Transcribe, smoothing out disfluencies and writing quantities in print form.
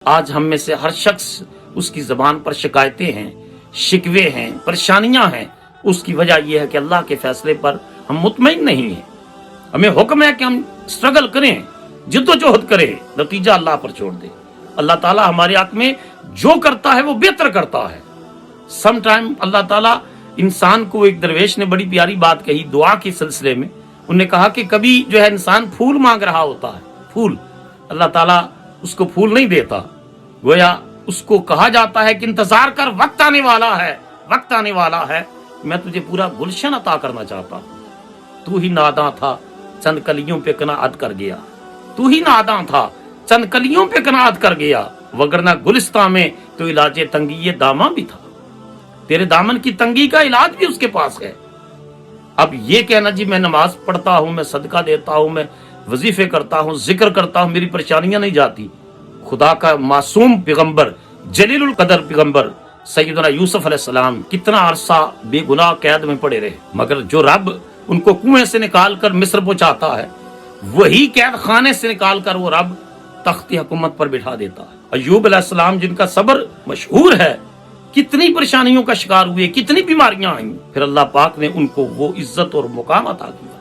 آج ہم میں سے ہر شخص اس کی زبان پر شکایتیں ہیں، شکوے ہیں، پریشانیاں ہیں۔ اس کی وجہ یہ ہے کہ اللہ کے فیصلے پر ہم مطمئن نہیں ہیں۔ ہمیں حکم ہے کہ ہم سٹرگل کریں، جد و جہد کریں، نتیجہ اللہ پر چھوڑ دیں۔ اللہ تعالیٰ ہمارے حق میں جو کرتا ہے وہ بہتر کرتا ہے۔ سم ٹائم اللہ تعالیٰ انسان کو، ایک درویش نے بڑی پیاری بات کہی دعا کے سلسلے میں۔ انہوں نے کہا کہ کبھی جو ہے انسان پھول مانگ رہا ہوتا ہے، پھول، اللہ تعالیٰ اس کو پھول نہیں دیتا، گویا اس کو کہا جاتا ہے کہ انتظار کر، وقت آنے والا ہے، وقت آنے والا ہے، میں تجھے پورا گلشن عطا کرنا چاہتا ہوں۔ تو ہی ناداں تھا، چند کلیوں پہ قناعت کر گیا، تو ہی ناداں تھا، چند کلیوں پہ قناعت کر گیا، وگرنہ گلستان میں تو علاج تنگی داماں بھی تھا، تیرے دامن کی تنگی کا علاج بھی اس کے پاس ہے۔ اب یہ کہنا جی میں نماز پڑھتا ہوں، میں صدقہ دیتا ہوں، میں وظیفے کرتا ہوں، ذکر کرتا ہوں، میری پریشانیاں نہیں جاتی۔ خدا کا معصوم پیغمبر، جلیل القدر پیغمبر سیدنا یوسف علیہ السلام کتنا عرصہ بے گناہ قید میں پڑے رہے، مگر جو رب ان کو کنویں سے نکال کر مصر پہنچاتا ہے، وہی قید خانے سے نکال کر وہ رب تخت حکومت پر بٹھا دیتا ہے۔ ایوب علیہ السلام جن کا صبر مشہور ہے، کتنی پریشانیوں کا شکار ہوئے، کتنی بیماریاں آئیں، پھر اللہ پاک نے ان کو وہ عزت اور مقام عطا کیا۔